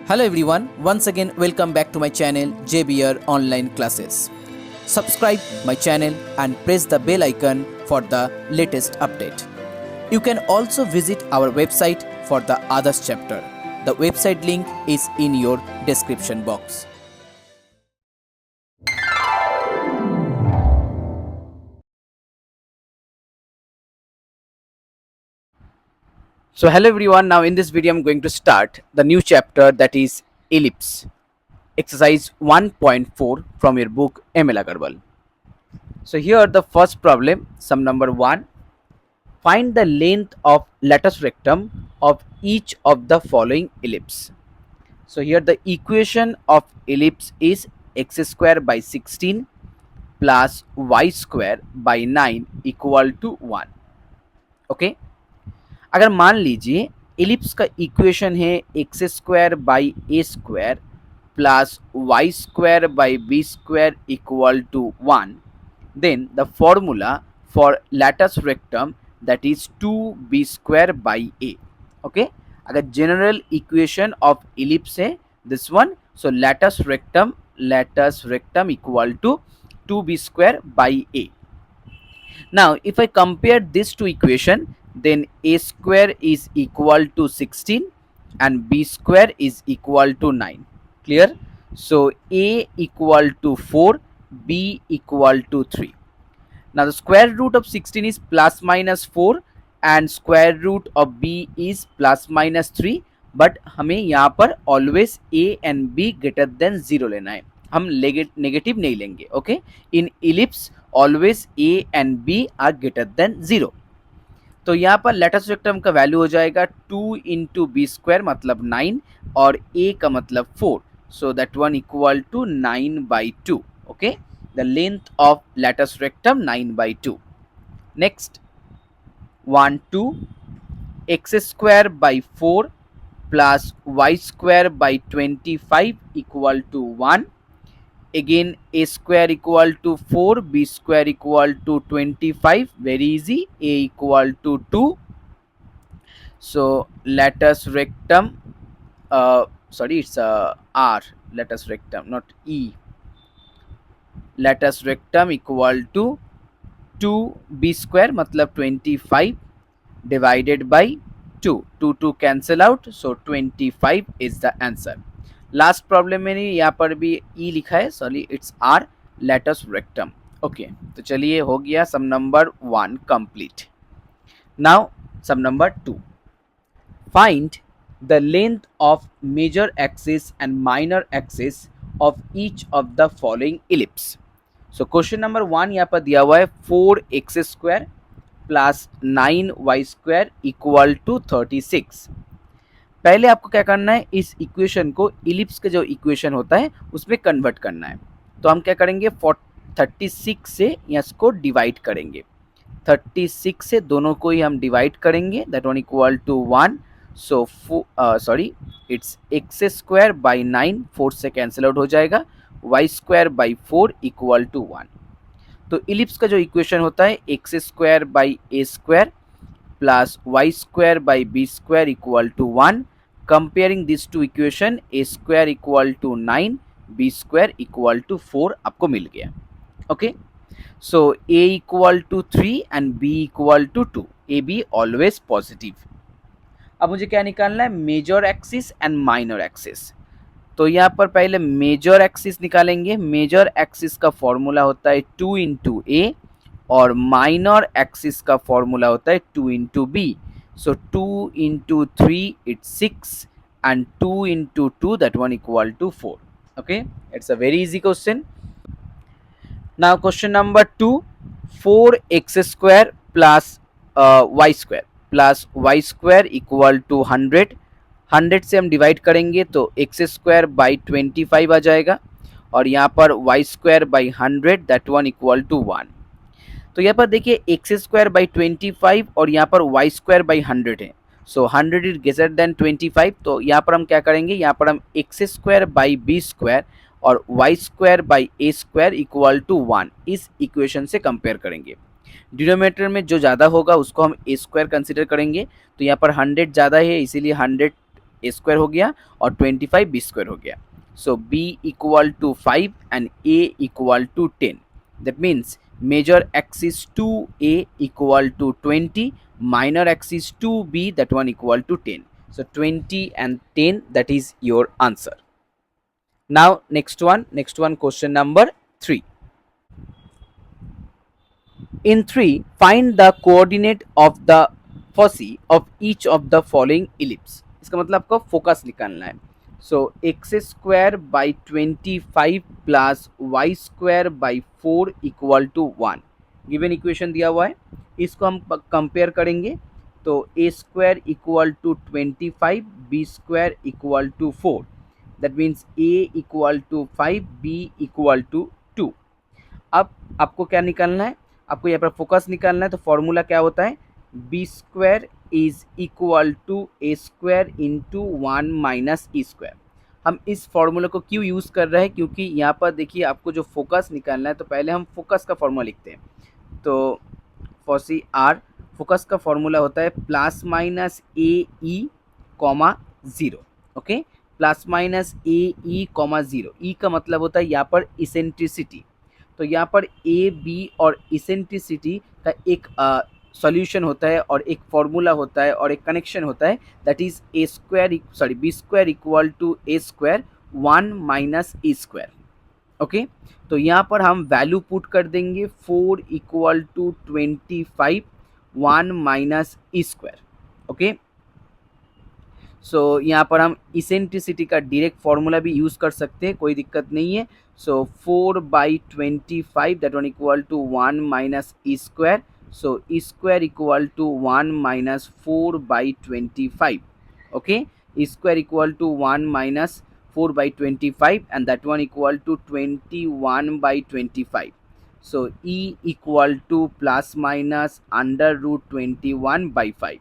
Hello everyone, once again welcome back to my channel JBR Online Classes. Subscribe my channel and press the bell icon for the latest update. You can also visit our website for the others chapter. The website link is in your description box. So hello everyone, now in this video I'm going to start the new chapter, that is ellipse. Exercise 1.4 from your book ML Agarwal. So here the first problem, sum number 1. Find the length of latus rectum of each of the following ellipse. So here the equation of ellipse is x square by 16 plus y square by 9 equal to 1. Okay, अगर मान लीजिए ellipse का equation है x square by a square plus y square by b square equal to 1, then the formula for latus rectum, that is 2b square by a. Okay, अगर general equation of ellipse है this one, so latus rectum equal to 2b square by a. Now if I compare this two equation, then a square is equal to 16 and b square is equal to 9. Clear? So a equal to 4, b equal to 3. Now the square root of 16 is plus minus 4 and square root of b is plus minus 3, but हमें यहाँ पर always a and b greater than 0 लेना है, हम negative नहीं लेंगे. Okay, in ellipse always a and b are greater than 0. तो यहाँ पर लेटस रेक्टम का वैल्यू हो जाएगा 2 इंटू बी स्क्वायर मतलब 9 और a का मतलब 4, so that one equal to 9 by 2. Okay, the length of latus rectum 9 by 2. Next, 1 2 x square by 4 plus y square by 25 equal to 1. Again a square equal to 4, b square equal to 25, very easy, a equal to 2. So latus rectum, sorry, it's r, latus rectum, not e. Latus rectum equal to 2b square मतलब 25 divided by 2. 2 cancel out, so 25 is the answer. Last problem में नहीं, यहाँ पर भी E लिखा है, sorry it's R latus rectum. Okay, तो चलिए हो गया sum number 1 complete. Now sum number 2. Find the length of major axis and minor axis of each of the following ellipse. So question number 1 यहाँ पर दिया हुआ है 4x square plus 9y square equal to 36. पहले आपको क्या करना है, इस इक्वेशन को इलिप्स का जो इक्वेशन होता है उसमें कन्वर्ट करना है. तो हम क्या करेंगे, 36 से इसको डिवाइड करेंगे. 36 से दोनों को ही हम डिवाइड करेंगे, that one equal to 1. So sorry, it's x square by 9, 4 से कैंसिल आउट हो जाएगा, y square by 4 equal to 1. तो इलिप्स का जो इक्वेशन होता है x square by a square plus y square by b square equal to 1. Comparing this to equation, a square equal to 9, b square equal to 4 आपको मिल गया. Okay, so A equal to 3 and b equal to 2, a b always positive. अब मुझे क्या निकालना है, major axis and minor axis. तो यहाँ पर पहले मेजर एक्सिस निकालेंगे. मेजर एक्सिस का फॉर्मूला होता है 2 इंटू ए और माइनर एक्सिस का फॉर्मूला होता है 2 into b. So 2 into 3 it's 6 and 2 into 2 that one equal to 4. Okay, it's a very easy question. Now question number 2, 4x square plus y square plus y square equal to 100. 100 से हम divide करेंगे तो x square by 25 आ जाएगा और यहाँ पर y square by 100 that one equal to 1. तो यहाँ पर देखिए एक्स स्क्वायर बाई 25 और यहाँ पर वाई स्क्वायर बाई 100 है, सो 100 इज ग्रेटर देन 25. तो यहाँ पर हम क्या करेंगे, यहाँ पर हम x square by b square और y square by a square equal to 1 इस इक्वेशन से कंपेयर करेंगे. डिनोमिनेटर में जो ज़्यादा होगा उसको हम ए स्क्वायर कंसिडर करेंगे. तो यहाँ पर 100 ज़्यादा है इसीलिए 100 ए स्क्वायर हो गया और 25 बी स्क्वायर हो गया. So b equal to 5 and a equal to 10. That means major axis 2a equal to 20, minor axis 2b, that one equal to 10. So 20 and 10, that is your answer. Now next one, question number 3. In 3, find the coordinate of the foci of each of the following ellipse. इसका मतलब आपको focus निकालना है. So x square by 25 plus y square by 4 equal to 1. Given equation दिया हुआ है, इसको हम कंपेयर करेंगे. तो a square equal to 25, b square equal to 4. That means a equal to 5, b equal to 2. अब आपको क्या निकालना है, आपको यहाँ पर फोकस निकालना है. तो फॉर्मूला क्या होता है, b square is equal to a square into 1 minus e square. हम इस फॉर्मूला को क्यों यूज़ कर रहे हैं, क्योंकि यहाँ पर देखिए आपको जो फोकस निकालना है, तो पहले हम फोकस का फॉर्मूला लिखते हैं. तो फॉसी आर फोकस का फॉर्मूला होता है plus minus a e comma zero. Okay, plus minus a e comma zero. E का मतलब होता है यहाँ पर इसेंट्रिसिटी. तो यहाँ पर ए बी और इसेंट्रिसिटी का एक सॉल्यूशन होता है और एक फॉर्मूला होता है और एक कनेक्शन होता है, that is a square b square equal to a square 1 minus e square. Okay, तो यहाँ पर हम वैल्यू पुट कर देंगे 4 equal to 25 1 minus e square. Okay, so यहाँ पर हम इसेंट्रिसिटी का डायरेक्ट फॉर्मूला भी यूज़ कर सकते हैं, कोई दिक्कत नहीं है. So 4/25 that one equal to 1 minus e square. So e square equal to 1 minus 4/25. Okay, e square equal to 1 minus 4/25 and that one equal to 21/25. So E equal to plus minus under root 21/5.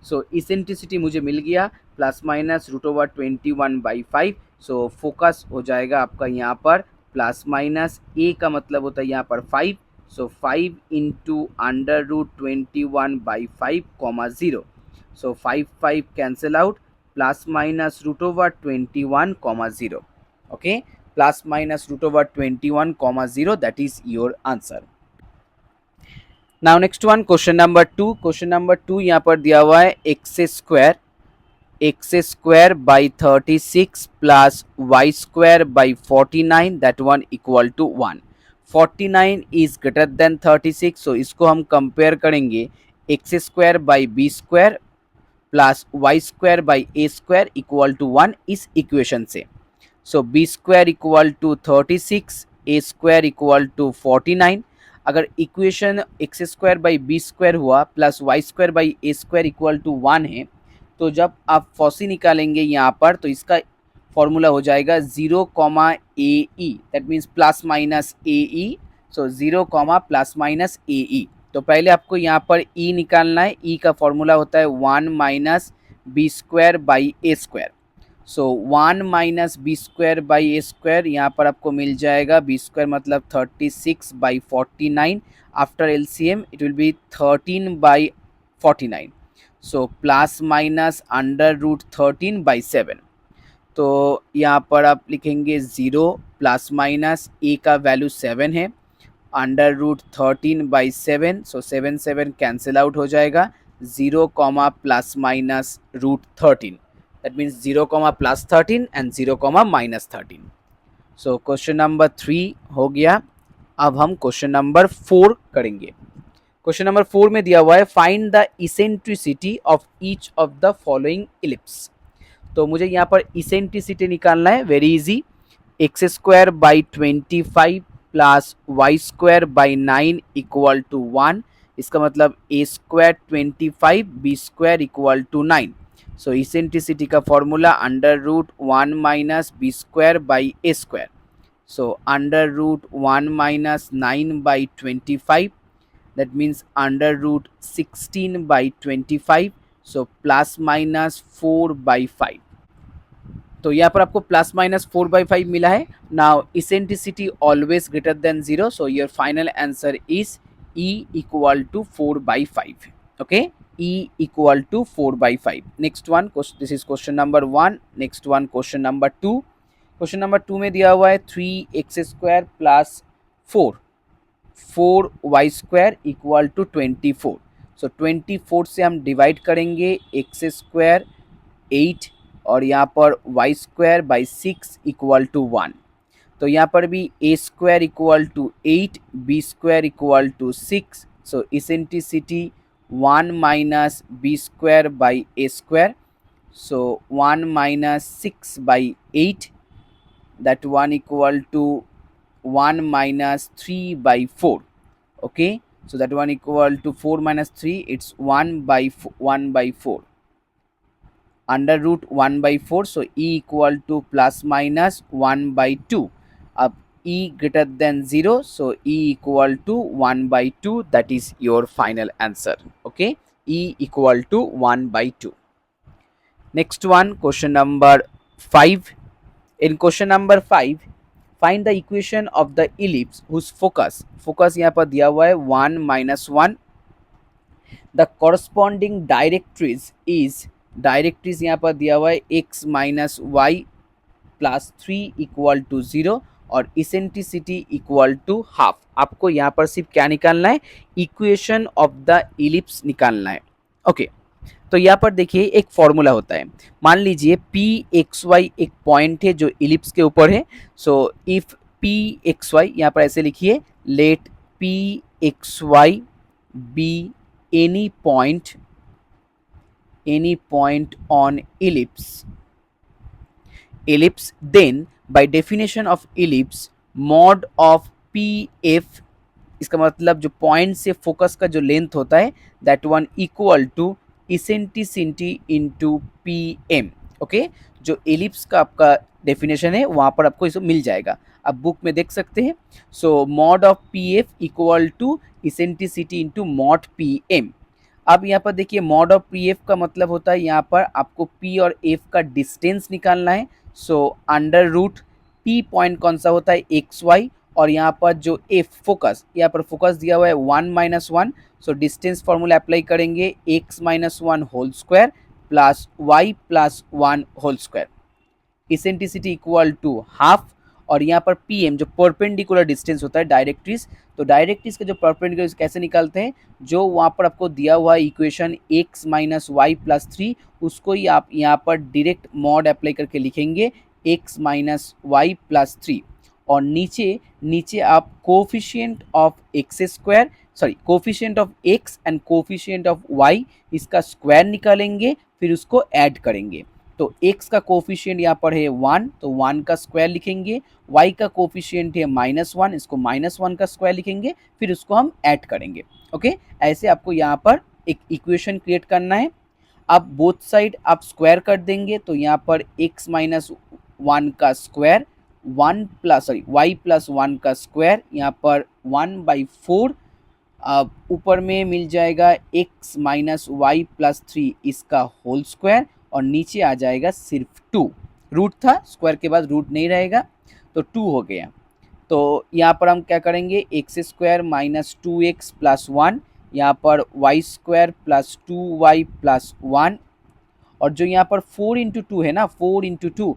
So eccentricity मुझे मिल गया plus minus √21/5. So focus हो जाएगा आपका यहाँ पर plus minus ए का मतलब होता है यहाँ पर 5. So 5 into under root 21/5 comma 0. So 5 cancel out, plus minus √21 comma 0. Okay, plus minus √21 comma 0, that is your answer. Now next one, question number 2. Question number 2 यहाँ पर दिया हुआ है x square by 36 plus y square by 49 that one equal to 1. 49 is greater than 36. So इसको हम compare करेंगे x square by b square plus y square by a square equal to 1 इस equation से. So b square equal to 36, a square equal to 49. अगर equation x square by b square हुआ plus y square by a square equal to 1 है, तो जब आप FOSSEE निकालेंगे यहाँ पर तो इसका फॉर्मूला हो जाएगा 0 comma a e, that means plus minus a e. So 0 comma plus minus a e. तो पहले आपको यहाँ पर ई निकालना है. ई का फॉर्मूला होता है 1 minus b square by a square. So 1 minus b square by a square, यहाँ पर आपको मिल जाएगा बी स्क्वायर मतलब 36/49. After LCM it will be 13/49. So plus minus under root 13/7. तो यहाँ पर आप लिखेंगे 0 प्लस माइनस ए का वैल्यू 7 है, under root 13/7. So 7 cancel out हो जाएगा. 0 comma plus minus root 13. That means 0 comma plus 13 and 0 comma minus 13. So question number 3 हो गया. अब हम क्वेश्चन नंबर 4 करेंगे. क्वेश्चन नंबर 4 में दिया हुआ है find the eccentricity of each of the following ellipse. तो मुझे यहाँ पर इसेंट्रिसिटी निकालना है, very easy. X square by 25 plus y square by 9 equal to 1. इसका मतलब a square 25 b square equal to 9. So eccentricity का formula under root 1 minus b square by a square. So under root 1 minus 9/25, that means under root 16/25. So plus minus 4/5. तो यहाँ पर आपको plus minus 4/5 मिला है. Now eccentricity always greater than 0. So your final answer is e equal to 4/5. Okay, e equal to 4 by 5. Next one, this is question number 1. Next one, question number 2. Question number 2 में दिया हुआ है 3x² plus 4y² equal to 24. सो 24 से हम divide करेंगे x² 8 और यहाँ पर y² बाई 6 इक्वल टू 1. तो यहाँ पर भी a² equal to 8, b² equal to 6. So eccentricity 1 minus b² by a². सो 1 minus 6 by 8, that one equal to 1 minus 3 by 4. Okay, so that one equal to 4 minus 3, it's 1 by 1 by 4, under root 1 by 4. So e equal to plus minus 1 by 2. Up e greater than 0, so e equal to 1 by 2. That is your final answer. Okay, e equal to 1 by 2. Next one, question number 5. In question number 5, find the equation of the ellipse whose focus यहाँ पर दिया हुआ है 1 minus 1. The corresponding directrix यहाँ पर दिया हुआ है x minus y plus 3 equal to 0 और इसेंट्रिसिटी इक्वल टू हाफ. आपको यहाँ पर सिर्फ क्या निकालना है, इक्वेशन ऑफ द इलिप्स निकालना है. ओके, तो यहाँ पर देखिए एक फॉर्मूला होता है. मान लीजिए पी एक्स वाई एक पॉइंट है जो इलिप्स के ऊपर है. So if p x y, यहाँ पर ऐसे लिखिए, let p x y be any point on ellipse, then by definition of ellipse mod of pf, इसका मतलब जो पॉइंट से फोकस का जो लेंथ होता है that one equal to eccentricity into p m. Okay, जो एलिप्स का आपका डेफिनेशन है वहाँ पर आपको इसको मिल जाएगा, आप बुक में देख सकते हैं. So mod of P F equal to eccentricity into mod P M. अब यहाँ पर देखिए मॉड ऑफ पी एफ का मतलब होता है यहाँ पर आपको पी और एफ का डिस्टेंस निकालना है. So under root p point कौन सा होता है, एक्स वाई, और यहाँ पर जो एफ फोकस, यहाँ पर फोकस दिया हुआ है 1 minus 1. So distance formula apply करेंगे x minus 1 whole square plus y plus 1 whole square. Eccentricity equal to half. और यहाँ पर पी एम जो परपेंडिकुलर डिस्टेंस होता है डायरेक्ट्रिस, तो डायरेक्ट्रिस का जो परपेंडिकुलर कैसे निकालते हैं, जो वहाँ पर आपको दिया हुआ है equation x minus y plus 3, उसको ही आप यहाँ पर डायरेक्ट मॉड अप्लाई करके लिखेंगे x माइनस वाई प्लस 3. और नीचे आप coefficient of coefficient of x and coefficient of y, इसका स्क्वायर निकालेंगे, फिर उसको ऐड करेंगे. तो x का कोफिशिएंट यहाँ पर है 1, तो 1 का स्क्वायर लिखेंगे. y का कोफिशिएंट है -1, इसको -1 का स्क्वायर लिखेंगे, फिर उसको हम ऐड करेंगे. ओके, ऐसे आपको यहाँ पर एक इक्वेशन क्रिएट करना है. अब बोथ साइड आप स्क्वायर कर देंगे, तो यहाँ पर x माइनस 1 का स्क्वायर, y प्लस 1 का स्क्वायर, यहाँ पर 1/4. ऊपर में मिल जाएगा x माइनस वाई प्लस 3 इसका होल स्क्वायर, और नीचे आ जाएगा सिर्फ 2. रूट था, स्क्वायर के बाद रूट नहीं रहेगा, तो 2 हो गया. तो यहाँ पर हम क्या करेंगे, x² माइनस 2x प्लस 1, यहाँ पर y² प्लस 2y प्लस 1, और जो यहाँ पर 4 इंटू 2 है ना, 4 इंटू 2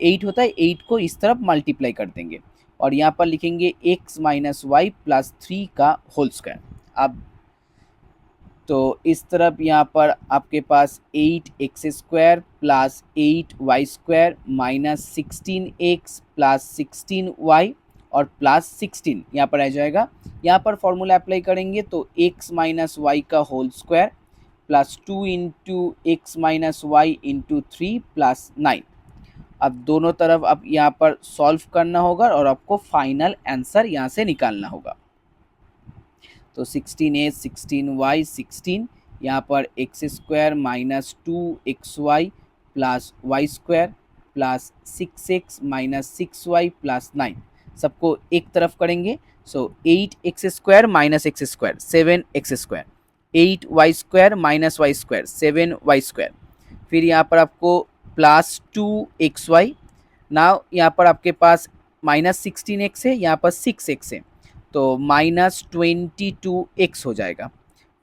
8 होता है, 8 को इस तरफ मल्टीप्लाई कर देंगे, और यहाँ पर लिखेंगे x माइनस वाई प्लस 3 का होल स्क्वायर. अब तो इस तरफ यहाँ पर आपके पास 8x² plus 8y² minus 16x plus 16y और प्लस 16 यहाँ पर आ जाएगा. यहाँ पर फॉर्मूला अप्लाई करेंगे तो x माइनस वाई का whole square plus 2 into x minus y into 3 plus 9. अब दोनों तरफ अब यहाँ पर सॉल्व करना होगा और आपको फाइनल आंसर यहाँ से निकालना होगा. तो 16a 16y 16, यहाँ पर x² minus 2xy plus y² plus 6x minus 6y plus 9, सबको एक तरफ करेंगे. सो 8x² minus x² 7x², 8y² minus y² 7y², फिर यहाँ पर आपको प्लस 2xy. नाउ यहाँ पर आपके पास माइनस 16x है, यहाँ पर 6x है, तो माइनस 22x हो जाएगा.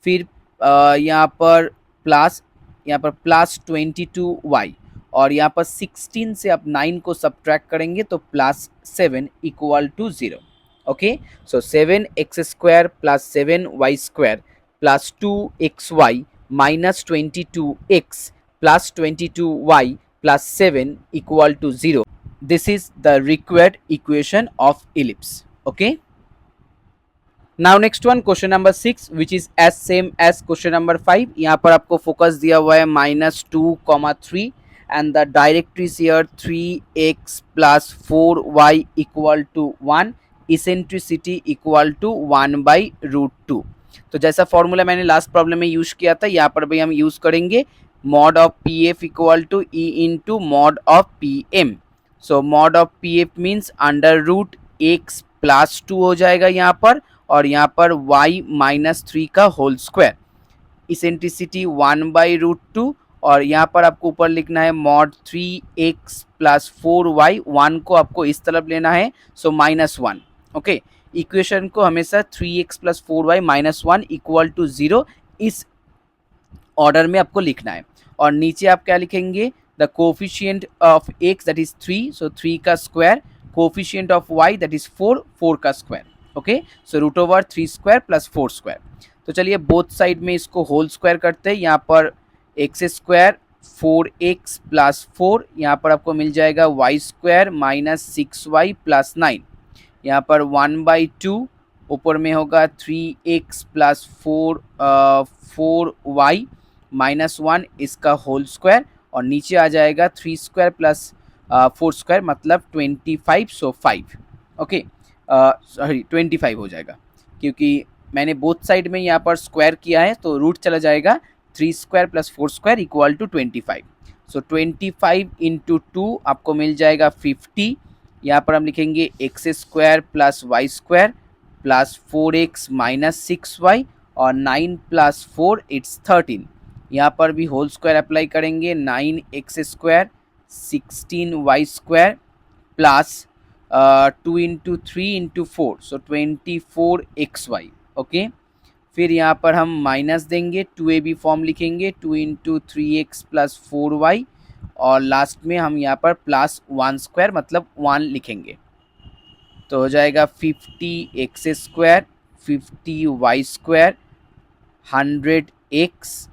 फिर यहाँ पर प्लस, यहाँ पर +22y, और यहाँ पर 16 से आप 9 को सब्ट्रैक्ट करेंगे तो +7 = 0. Okay, so 7x² + 7y² + 2xy -22x + 22y + 7 = 0. This is the required equation of ellipse. Okay. Now next one question number 6 which is as same as question number 5. यहाँ पर आपको फोकस दिया हुआ है -2, 3 and the directory is here 3x + 4y = 1, eccentricity = 1/√2. तो जैसा formula मैंने last problem में यूज किया था, यहाँ पर भी हम यूज करेंगे mod of PF = E into mod of PM. So mod of PF means √x + 2 हो जाएगा यहाँ पर, और यहाँ पर y -3 का होल स्क्वायर, इसेंट्रिसिटी 1/√2, और यहाँ पर आपको ऊपर लिखना है mod 3x + 4y, 1 को आपको इस तरफ लेना है, सो -1. ओके, इक्वेशन को हमेशा 3x + 4y -1 = 0 इस ऑर्डर में आपको लिखना है. और नीचे आप क्या लिखेंगे, the coefficient of x that is 3, सो 3 का square, coefficient of y that is 4, 4 का स्क्वायर. ओके, सो √3² + 4². तो चलिए बोथ साइड में इसको होल स्क्वायर करते हैं. यहाँ पर x² 4x + 4, यहाँ पर आपको मिल जाएगा y² -6y + 9. यहाँ पर 1/2, ऊपर में होगा 3x + 4y -1 इसका होल स्क्वायर, और नीचे आ जाएगा 3² + 4² मतलब 25, सो 5. ओके, सॉरी 25 हो जाएगा, क्योंकि मैंने बोथ साइड में यहाँ पर स्क्वायर किया है तो रूट चला जाएगा. 3² + 4² = 25. सो 25 × 2 आपको मिल जाएगा 50. यहाँ पर हम लिखेंगे x² + y² + 4x - 6y, और 9 + 4 इट्स 13. यहाँ पर भी होल स्क्वायर अप्लाई करेंगे, 9x² 16y² प्लस 2 × 3 × 4, सो 24xy. ओके, फिर यहाँ पर हम माइनस देंगे, 2ab फॉर्म लिखेंगे, 2 × 3x + 4y, और लास्ट में हम यहाँ पर +1² मतलब 1 लिखेंगे. तो हो जाएगा 50x², 50y², 100x,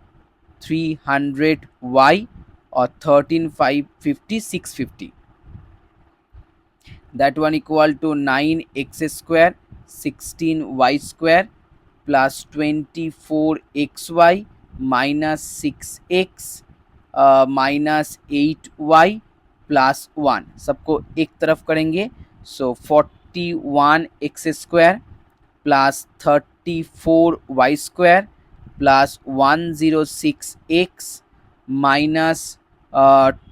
300y, और 13 5 50 650. That one = 9x² 16y² plus 24xy minus 6x minus 8y plus 1. सबको एक तरफ करेंगे, सो 41x² plus 34y² plus 106x minus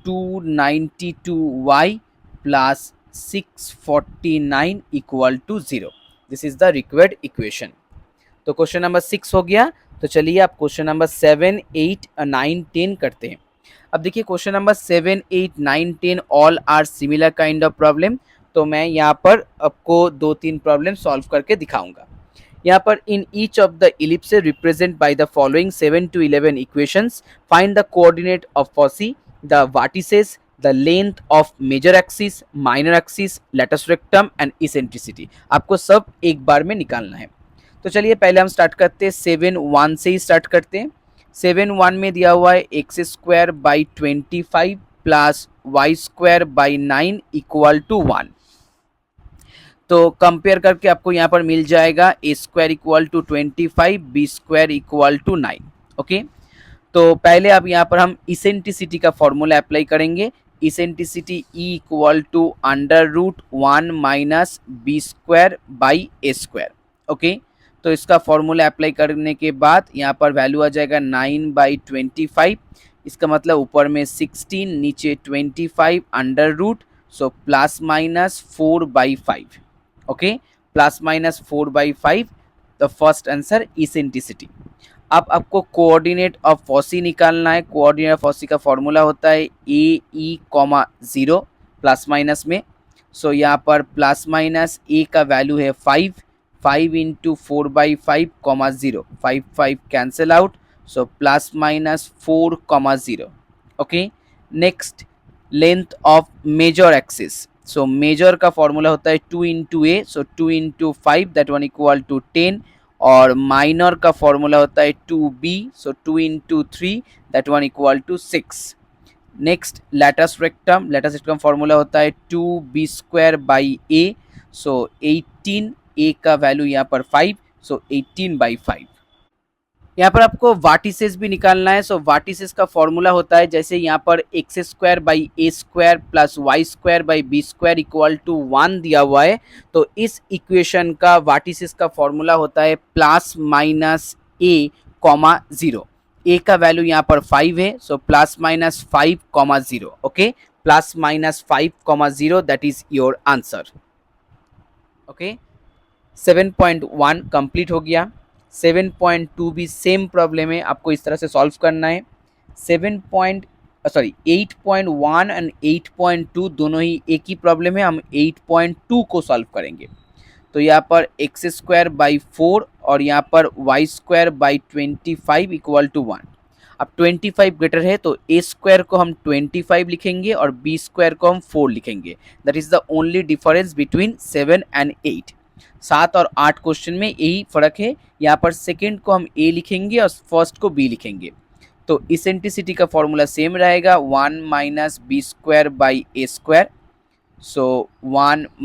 292y plus 649 = 0. This is the required equation. तो क्वेश्चन नंबर 6 हो गया. तो चलिए आप क्वेश्चन नंबर 7, 8, 9, 10 करते हैं. अब देखिए question number 7, 8, 9, 10 all are similar kind of problem. तो मैं यहाँ पर आपको 2-3 प्रॉब्लम सॉल्व करके दिखाऊंगा. यहाँ पर in each of the ellipses represent by the following 7 to 11 equations. Find the coordinate of foci, the vertices, the length of major axis, minor axis, latus rectum and eccentricity. आपको सब एक बार में निकालना है. तो चलिए पहले हम स्टार्ट करते हैं 7-1 से ही स्टार्ट करते हैं. 7-1 में दिया हुआ है x² / 25 प्लस y² / 9 = 1. तो कंपेयर करके आपको यहाँ पर मिल जाएगा a² = 25, b² = 9. ओके, तो पहले अब यहाँ पर हम इसेंट्रिसिटी का फॉर्मूला अप्लाई करेंगे. Eccentricity E = √1 - b² / a². Okay, तो इसका फॉर्मूला अप्लाई करने के बाद यहाँ पर वैल्यू आ जाएगा 9/25. इसका मतलब ऊपर में 16, नीचे 25 √, सो ±4/5. Okay, ±4/5 the first answer eccentricity. अब आपको कोऑर्डिनेट ऑफ फॉसी निकालना है. कोऑर्डिनेट ऑफ फॉसी का फॉर्मूला होता है AE, 0 प्लस माइनस में. सो यहाँ पर प्लस माइनस ए का वैल्यू है 5 × 4/5, 0, 5 5 cancel out, so plus minus 4,0. Okay, next length of major axis. So major का फॉर्मूला होता है 2 into a, so 2 into 5 that one equal to 10. और माइनर का फॉर्मूला होता है 2b, so 2 into 3 that one equal to 6. Next latus rectum formula होता है 2b² a, so 18, a का वैल्यू यहाँ पर 5, सो 18/5. यहाँ पर आपको वाटिसेस भी निकालना है. सो वाटिसेस का फॉर्मूला होता है जैसे यहाँ पर x² / a² + y² / b² equal to 1 दिया हुआ है. तो इस इक्वेशन का वाटिसेस का फॉर्मूला होता है +-a, 0. a का वैल्यू यहाँ पर 5 है, सो +-5, 0. Okay, +-5, 0 that is your answer. Okay, 7.1 complete हो गया. 7.2 भी सेम प्रॉब्लम है, आपको इस तरह से सॉल्व करना है. 8.1 एंड 8.2 दोनों ही एक ही प्रॉब्लम है. हम 8.2 को सॉल्व करेंगे. तो यहाँ पर x² / 4 और यहाँ पर y² / 25 इक्वल टू 1. अब 25 ग्रेटर है तो a² को हम 25 लिखेंगे और b² को हम 4 लिखेंगे. That is the only difference between 7 and 8. 7 और 8 क्वेश्चन में यही फर्क है. यहाँ पर सेकेंड को हम a लिखेंगे और फर्स्ट को b लिखेंगे. तो इसेंट्रिसिटी का फॉर्मूला सेम रहेगा 1 - b² / a². सो 1 -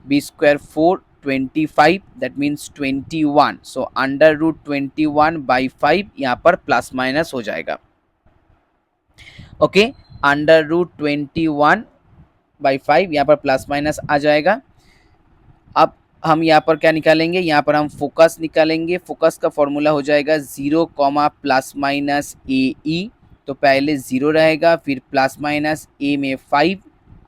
b², 4, 25 दैट मीन्स 21. सो √21/5 यहाँ पर प्लस माइनस हो जाएगा. ओके, √21/5 यहाँ पर प्लस माइनस आ जाएगा. अब हम यहाँ पर क्या निकालेंगे, यहाँ पर हम फोकस निकालेंगे. फोकस का फॉर्मूला हो जाएगा 0, ±AE. तो पहले 0 रहेगा, फिर प्लस माइनस a में 5,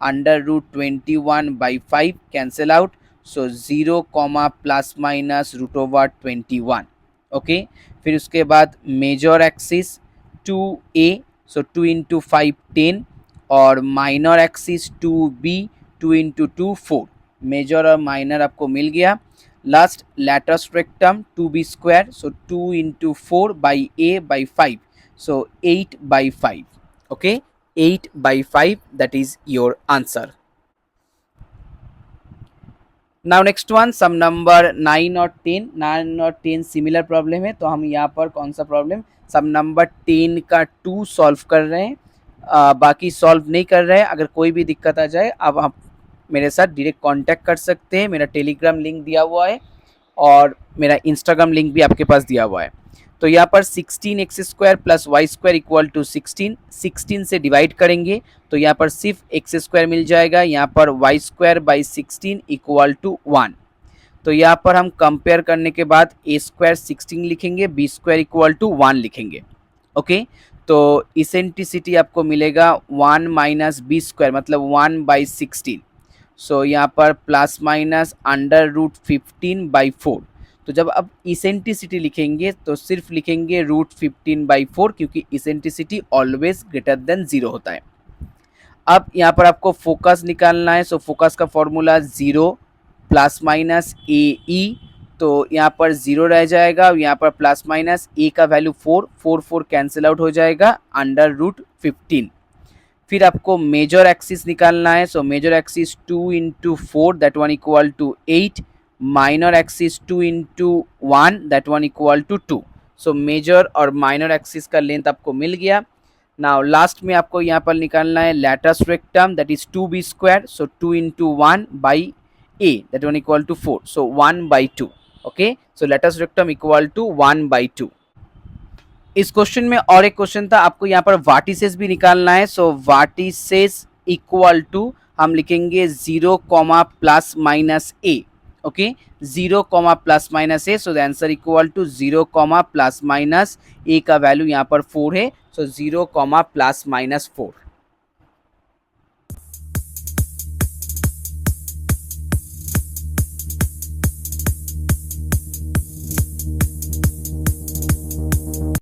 √21/5 कैंसिल आउट. सो 0, ±√21. ओके, फिर उसके बाद मेजर एक्सिस 2a, सो 2 into 5 10. और minor axis 2b, 2 into 2 4. Major और माइनर आपको मिल गया. Last latus rectum 2b², so 2 into 4/a/5, so 8/5. Okay, 8/5 that is your answer. Now next one, sum number 9 और 10. 9 और 10 सिमिलर प्रॉब्लम है, तो हम यहाँ पर कौन सा प्रॉब्लम, सम नंबर 10 का 2 सॉल्व कर रहे हैं. बाकी सॉल्व नहीं कर रहे हैं. अगर कोई भी दिक्कत आ जाए अब आप मेरे साथ डायरेक्ट कांटेक्ट कर सकते हैं. मेरा टेलीग्राम लिंक दिया हुआ है और मेरा इंस्टाग्राम लिंक भी आपके पास दिया हुआ है. तो यहाँ पर 16x² + y² इक्वल टू 16. 16 से डिवाइड करेंगे तो यहाँ पर सिर्फ x² मिल जाएगा. यहाँ पर y² / 16 इक्वल टू 1. तो यहाँ पर हम कंपेयर करने के बाद a² 16 लिखेंगे, b² इक्वल टू 1 लिखेंगे. ओके, तो इसेंट्रिसिटी आपको मिलेगा 1 - b² मतलब 1/16. सो यहाँ पर प्लस माइनस √15/4. तो जब अब इसेंट्रिसिटी लिखेंगे तो सिर्फ लिखेंगे √15/4 क्योंकि इसेंट्रिसिटी ऑलवेज ग्रेटर देन 0 होता है. अब यहाँ पर आपको फोकस निकालना है. सो फोकस का फॉर्मूला 0 ± AE. तो यहाँ पर 0 रह जाएगा और यहाँ पर प्लस माइनस a का वैल्यू 4, 4 कैंसिल आउट हो जाएगा √15. फिर आपको मेजर एक्सिस निकालना है. So major axis 2 into 4 that one equal to 8. Minor axis 2 into 1 that one equal to 2. So major और माइनर एक्सिस का लेंथ आपको मिल गया. नाउ लास्ट में आपको यहाँ पर निकालना है latus rectum that is 2b². So 2 into 1/a that one equal to 4. So 1/2. Okay, so latus rectum equal to 1/2. इस क्वेश्चन में और एक क्वेश्चन था, आपको यहाँ पर वाटिसेस भी निकालना है. सो वाटिसेस इक्वल टू हम लिखेंगे 0, ±a. Okay, 0, ±a. So the answer equal to 0, ±a का वैल्यू यहाँ पर 4 है. सो 0, ±4.